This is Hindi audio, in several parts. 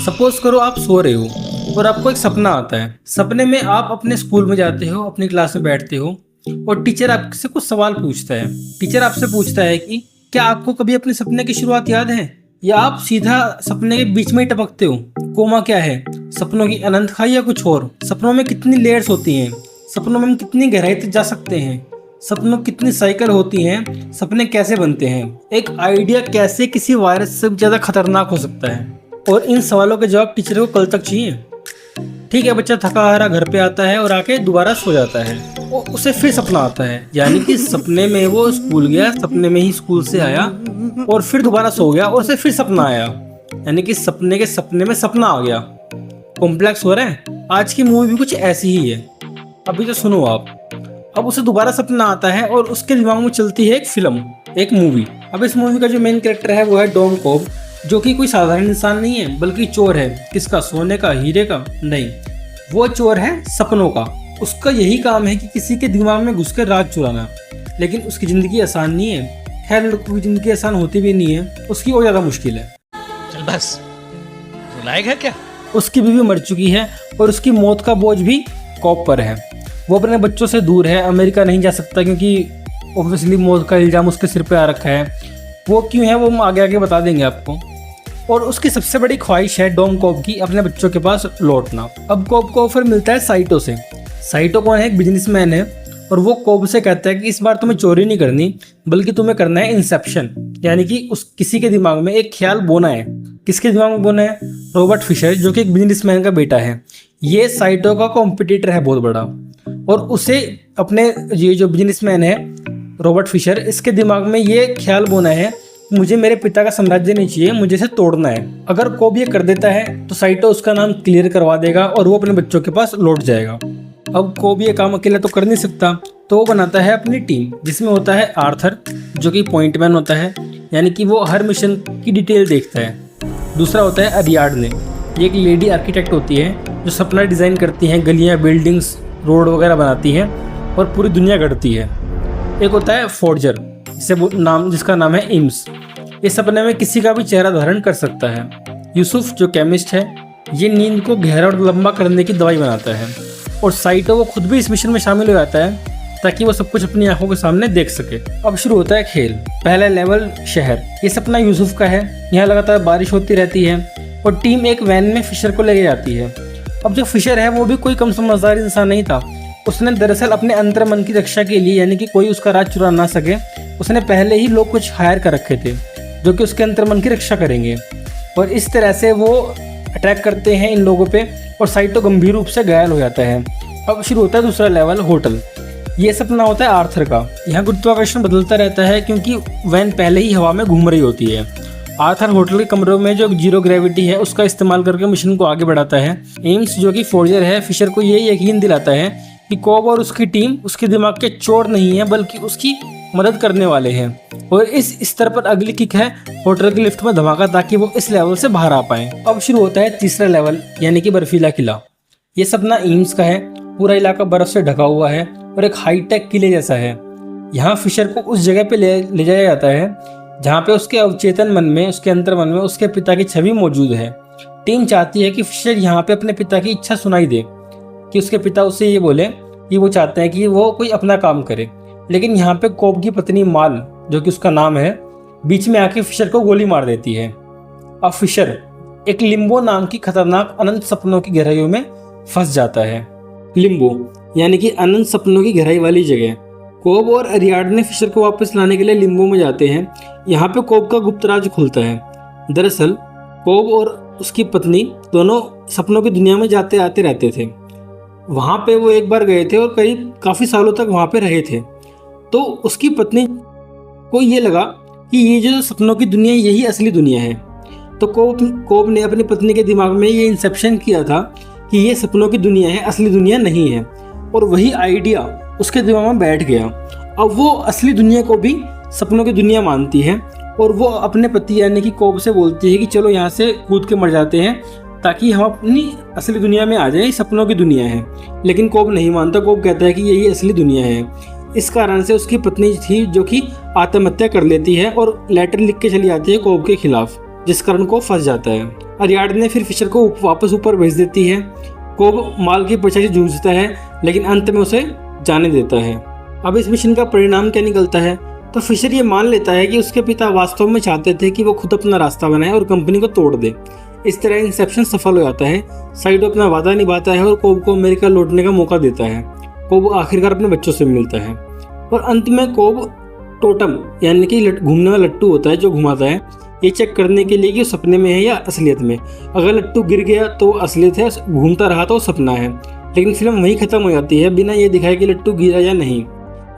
सपोज करो आप सो रहे हो और आपको एक सपना आता है। सपने में आप अपने स्कूल में जाते हो, अपनी क्लास में बैठते हो और टीचर आपसे कुछ सवाल पूछता है। टीचर आपसे पूछता है कि क्या आपको कभी अपने सपने की शुरुआत याद है, या आप सीधा सपने के बीच में ही टपकते हो। कोमा क्या है, सपनों की अनंत खाई या कुछ और। सपनों में कितनी लेयर्स होती हैं, सपनों में हम कितनी गहराई तक जा सकते हैं, सपनों कितनी साइकिल होती हैं, सपने कैसे बनते हैं, एक आइडिया कैसे किसी वायरस से ज़्यादा खतरनाक हो सकता है। और इन सवालों के जवाब टीचर को कल तक चाहिए। ठीक है, बच्चा थका हारा घर पे आता है और आके दोबारा सो जाता है और उसे फिर सपना आता है, यानी कि सपने में वो स्कूल गया, सपने में ही स्कूल से आया और फिर दोबारा सो गया और उसे फिर सपना आया, यानी कि सपने के सपने में सपना आ गया। कॉम्प्लेक्स हो रहा है। आज की मूवी भी कुछ ऐसी ही है। अभी तो सुनो आप। अब उसे दोबारा सपना आता है और उसके दिमाग में चलती है एक फिल्म, एक मूवी। अब इस मूवी का जो मेन कैरेक्टर है वो है डॉन कॉब, जो कि कोई साधारण इंसान नहीं है बल्कि चोर है। किसका? सोने का, हीरे का? नहीं, वो चोर है सपनों का। उसका यही काम है कि किसी के दिमाग में घुसकर राज चुराना। लेकिन उसकी ज़िंदगी आसान नहीं है। खैर, लोगों की ज़िंदगी आसान होती भी नहीं है, उसकी और ज़्यादा मुश्किल है। चल बस, रुलाएगा क्या? उसकी बीवी मर चुकी है और उसकी मौत का बोझ भी कॉब पर है। वो अपने बच्चों से दूर है, अमेरिका नहीं जा सकता क्योंकि ऑब्वियसली मौत का इल्ज़ाम उसके सिर पे आ रखा है। वो क्यों है वो हम आगे आगे बता देंगे आपको। और उसकी सबसे बड़ी ख्वाहिश है डॉन कॉब की अपने बच्चों के पास लौटना। अब कॉब को ऑफर मिलता है साइटो से। साइटो कौन है? एक बिजनेसमैन है और वो कॉब से कहता है कि इस बार तुम्हें चोरी नहीं करनी बल्कि तुम्हें करना है इंसेप्शन, यानी कि उस किसी के दिमाग में एक ख्याल बोना है। किसके दिमाग में बोना है? रॉबर्ट फिशर, जो कि एक बिजनेसमैन का बेटा है। ये साइटो का कॉम्पिटिटर है बहुत बड़ा, और उसे अपने ये जो बिजनेसमैन है रॉबर्ट फिशर, इसके दिमाग में ये ख्याल बोना है मुझे मेरे पिता का साम्राज्य नहीं चाहिए, मुझे इसे तोड़ना है। अगर कॉब ये कर देता है तो साइटो उसका नाम क्लियर करवा देगा और वो अपने बच्चों के पास लौट जाएगा। अब कॉब ये काम अकेला तो कर नहीं सकता, तो वो बनाता है अपनी टीम, जिसमें होता है आर्थर, जो कि पॉइंट मैन होता है, यानी कि वो हर मिशन की डिटेल देखता है। दूसरा होता है अरियाडने, ये एक लेडी आर्किटेक्ट होती है जो सपना डिज़ाइन करती हैं, गलियाँ, बिल्डिंग्स, रोड वगैरह बनाती हैं और पूरी दुनिया गढ़ती है। एक होता है फोर्जर, जिसका नाम है इम्स। ये सपने में किसी का भी चेहरा धारण कर सकता है। यूसुफ, जो केमिस्ट है, ये नींद को गहरा और लंबा करने की दवाई बनाता है। और साइटो वो खुद भी इस मिशन में शामिल हो जाता है ताकि वो सब कुछ अपनी आंखों के सामने देख सके। अब शुरू होता है खेल। पहला लेवल शहर। ये सपना यूसुफ का है। यहाँ लगातार बारिश होती रहती है और टीम एक वैन में फिशर को लेके जाती है। अब जो फिशर है वो भी कोई कम समझदार इंसान नहीं था। उसने दरअसल अपने अंतर्मन की रक्षा के लिए, यानी कि कोई उसका राज चुरा ना सके, उसने पहले ही लोग कुछ हायर कर रखे थे जो कि उसके अंतर्मन की रक्षा करेंगे। और इस तरह से वो अटैक करते हैं इन लोगों पे और साइटो गंभीर रूप से घायल हो जाता है। अब शुरू होता है दूसरा लेवल, होटल। ये सपना होता है आर्थर का। यहाँ गुरुत्वाकर्षण बदलता रहता है क्योंकि वैन पहले ही हवा में घूम रही होती है। आर्थर होटल के कमरों में जो जीरो ग्रेविटी है उसका इस्तेमाल करके मिशन को आगे बढ़ाता है। एम्स, जो कि फोर्जर है, फिशर को ये यकीन दिलाता है कि कॉब और उसकी टीम उसके दिमाग के चोर नहीं है बल्कि उसकी मदद करने वाले हैं। और इस स्तर पर अगली किक है होटल की लिफ्ट में धमाका, ताकि वो इस लेवल से बाहर आ पाए। अब शुरू होता है तीसरा लेवल, यानी कि बर्फीला किला। ये सपना एम्स का है। पूरा इलाका बर्फ से ढका हुआ है और एक हाईटेक किले जैसा है। यहाँ फिशर को उस जगह पे ले जाया जाता है जहाँ पे उसके अवचेतन मन में, उसके अंतर्मन में उसके पिता की छवि मौजूद है। टीम चाहती है कि फिशर यहाँ पे अपने पिता की इच्छा सुनाई दे, कि उसके पिता उससे ये बोले कि वो चाहते हैं कि वो कोई अपना काम करे। लेकिन यहाँ पे कॉब की पत्नी माल, जो कि उसका नाम है, बीच में आके फिशर को गोली मार देती है। अब फिशर एक लिम्बो नाम की खतरनाक अनंत सपनों की गहराइयों में फंस जाता है। लिम्बो यानी कि अनंत सपनों की गहराई वाली जगह। कॉब और अरियाडने फिशर को वापस लाने के लिए लिम्बो में जाते हैं। यहाँ पे कॉब का गुप्त राज खुलता है। दरअसल कॉब और उसकी पत्नी दोनों सपनों की दुनिया में जाते आते रहते थे। वहाँ पे वो एक बार गए थे और करीब काफ़ी सालों तक वहाँ पे रहे थे। तो उसकी पत्नी को ये लगा कि ये जो सपनों की दुनिया यही असली दुनिया है। तो कॉब ने अपनी पत्नी के दिमाग में ये इंसेप्शन किया था कि ये सपनों की दुनिया है, असली दुनिया नहीं है। और वही आइडिया उसके दिमाग में बैठ गया। अब वो असली दुनिया को भी सपनों की दुनिया मानती है और वो अपने पति यानी कि कॉब से बोलती है कि चलो यहाँ से कूद के मर जाते हैं ताकि हम अपनी असली दुनिया में आ जाए, सपनों की दुनिया है। लेकिन कॉब नहीं मानता। कॉब कहता है कि यही असली दुनिया है। इस कारण से उसकी पत्नी थी जो कि आत्महत्या कर लेती है और लेटर लिख के चली जाती है कॉब के खिलाफ। जिस कारण कोब फंस जाता है। अरियाडने फिर फिशर को वापस ऊपर भेज देती है। कोब माल की पीछे से जूझता है लेकिन अंत में उसे जाने देता है। अब इस मिशन का परिणाम क्या निकलता है, तो फिशर ये मान लेता है कि उसके पिता वास्तव में चाहते थे कि वो खुद अपना रास्ता बनाए और कंपनी को तोड़ दे। इस तरह इंसेप्शन सफल हो जाता है। साइडो अपना वादा निभाता है और कोब को अमेरिका लौटने का मौका देता है। कोब आखिरकार अपने बच्चों से मिलता है और अंत में कोब टोटम यानी कि घूमने वाला लट्टू होता है जो घुमाता है, ये चेक करने के लिए कि वो सपने में है या असलियत में। अगर लट्टू गिर गया तो असलियत है, घूमता रहा तो सपना है। लेकिन फिल्म वहीं खत्म हो जाती है बिना ये दिखाए कि लट्टू गिरा या नहीं।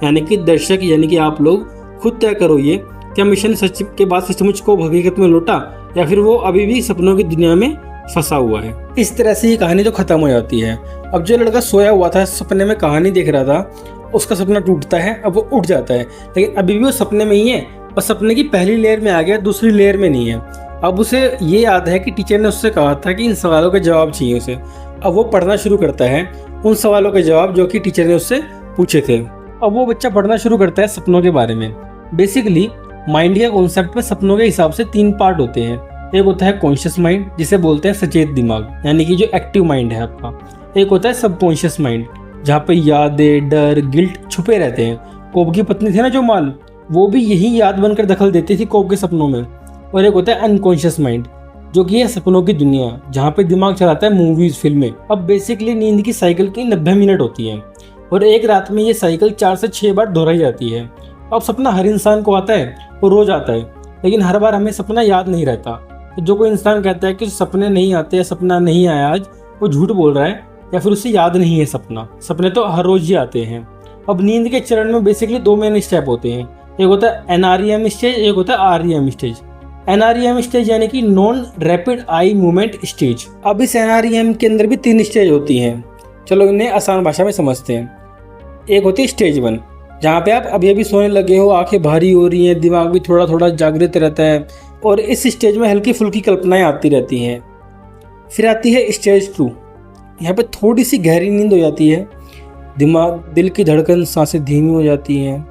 यानी कि दर्शक यानी कि आप लोग खुद तय करो ये क्या मिशन सच के बाद सचमुच को हकीकत में लौटा या फिर वो अभी भी सपनों की दुनिया में फंसा हुआ है। इस तरह से ये कहानी तो खत्म हो जाती है। अब जो लड़का सोया हुआ था सपने में कहानी देख रहा था, उसका सपना टूटता है, अब वो उठ जाता है लेकिन अभी भी वो सपने में ही है, बस सपने की पहली लेयर में आ गया, दूसरी लेयर में नहीं है। अब उसे ये याद है कि टीचर ने उससे कहा था कि इन सवालों के जवाब चाहिए उसे। अब वो पढ़ना शुरू करता है उन सवालों के जवाब जो कि टीचर ने उससे पूछे थे। अब वो बच्चा पढ़ना शुरू करता है सपनों के बारे में। बेसिकली माइंड के कॉन्सेप्ट में सपनों के हिसाब से 3 पार्ट होते हैं। एक होता है कॉन्शियस माइंड जिसे बोलते हैं सचेत दिमाग यानी कि जो एक्टिव माइंड है आपका। एक होता है सबकॉन्शियस माइंड जहाँ पे यादें, डर, गिल्ट छुपे रहते हैं। कोब की पत्नी थी ना जो माल, वो भी यही याद बनकर दखल देती थी कोब के सपनों में। और एक होता है अनकॉन्शियस माइंड जो कि है सपनों की दुनिया जहाँ पे दिमाग चलाता है मूवीज, फिल्में। अब बेसिकली नींद की साइकिल की 90 मिनट होती है और एक रात में ये साइकिल 4 से 6 बार दोहराई जाती है। अब सपना हर इंसान को आता है, वो रोज आता है, लेकिन हर बार हमें सपना याद नहीं रहता। तो जो कोई इंसान कहता है कि सपने नहीं आते या सपना नहीं आया आज, वो झूठ बोल रहा है या फिर उसे याद नहीं है सपना। सपने तो हर रोज ही आते हैं। अब नींद के चरण में बेसिकली 2 मेन स्टेप होते हैं। एक होता है NREM स्टेज, एक होता है REM स्टेज। NREM स्टेज यानी कि non rapid eye movement stage. अब इस NREM के अंदर भी 3 स्टेज होती हैं। चलो इन्हें आसान भाषा में समझते हैं। एक होती है स्टेज 1 जहाँ पे आप अभी अभी सोने लगे हो, आंखें भारी हो रही हैं, दिमाग भी थोड़ा थोड़ा जागृत रहता है और इस स्टेज में हल्की फुल्की कल्पनाएं आती रहती हैं। फिर आती है स्टेज 2, यहाँ पे थोड़ी सी गहरी नींद हो जाती है, दिल की धड़कन, सांसें धीमी हो जाती हैं,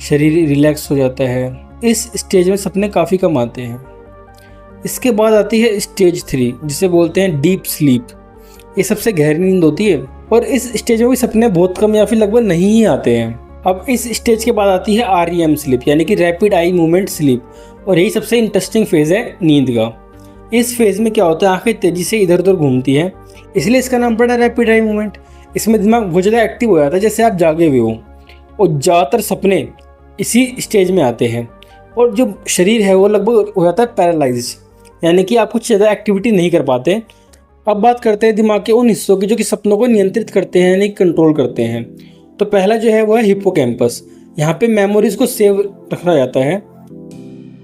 शरीर रिलैक्स हो जाता है। इस स्टेज में सपने काफ़ी कम आते हैं। इसके बाद आती है स्टेज 3 जिसे बोलते हैं डीप स्लीप। ये सबसे गहरी नींद होती है और इस स्टेज में भी सपने बहुत कम या फिर लगभग नहीं ही आते हैं। अब इस स्टेज के बाद आती है REM स्लीप यानी कि रैपिड आई मूवमेंट स्लीप और यही सबसे इंटरेस्टिंग फेज़ है नींद का। इस फेज़ में क्या होता है, आंखें तेज़ी से इधर उधर घूमती हैं, इसलिए इसका नाम पड़ा रैपिड आई मूवमेंट। इसमें दिमाग बहुत ज़्यादा एक्टिव हो जाता है जैसे आप जागे हुए हो और ज़्यादातर सपने इसी स्टेज में आते हैं और जो शरीर है वो लगभग हो जाता है पैरालाइज यानी कि आप कुछ ज़्यादा एक्टिविटी नहीं कर पाते। अब बात करते हैं दिमाग के उन हिस्सों की जो कि सपनों को नियंत्रित करते हैं यानी कंट्रोल करते हैं। तो पहला जो है वो है हिप्पोकैम्पस। यहाँ पे मेमोरीज को सेव रखा जाता है।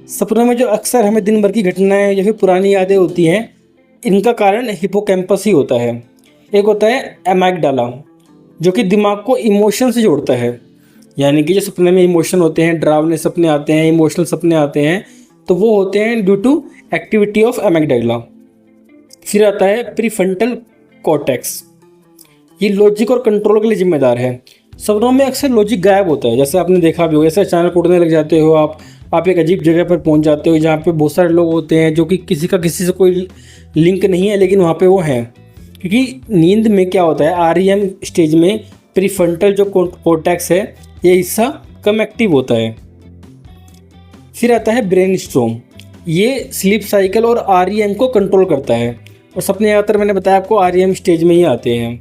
सपनों में जो अक्सर हमें दिन भर की घटनाएं या फिर पुरानी यादें होती हैं, इनका कारण हिप्पोकैम्पस ही होता है। एक होता है एमाइगडाला जो कि दिमाग को इमोशन से जोड़ता है, यानी कि जो सपने में इमोशन होते हैं, डरावने सपने आते हैं, इमोशनल सपने आते हैं, तो वो होते हैं ड्यू टू एक्टिविटी ऑफ एमाइगडाला। फिर आता है प्रीफ्रंटल कॉर्टेक्स, ये लॉजिक और कंट्रोल के लिए जिम्मेदार है। सपनों में अक्सर लॉजिक गायब होता है, जैसे आपने देखा भी होगा, जैसे अचानक उड़ने लग जाते हो आप एक अजीब जगह पर पहुंच जाते हो जहाँ पे बहुत सारे लोग होते हैं जो कि किसी का किसी से कोई लिंक नहीं है लेकिन वहाँ पे वो हैं। क्योंकि नींद में क्या होता है, REM स्टेज में प्रीफ्रंटल जो कॉर्टेक्स है ये हिस्सा कम एक्टिव होता है। फिर आता है ब्रेन स्टॉर्म, ये स्लीप साइकिल और REM को कंट्रोल करता है और सपने ज़्यादातर मैंने बताया आपको REM स्टेज में ही आते हैं।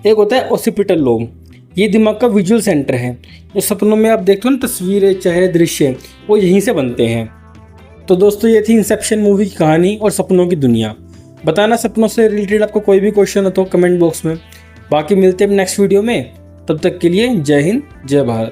एक होता है ओसिपिटल लोब, ये दिमाग का विजुअल सेंटर है। जो सपनों में आप देखते हो ना तस्वीरें, चेहरे, दृश्य, वो यहीं से बनते हैं। तो दोस्तों ये थी इंसेप्शन मूवी की कहानी और सपनों की दुनिया। बताना सपनों से रिलेटेड आपको कोई भी क्वेश्चन हो तो कमेंट बॉक्स में। बाकी मिलते हैं नेक्स्ट वीडियो में, तब तक के लिए जय हिंद, जय भारत।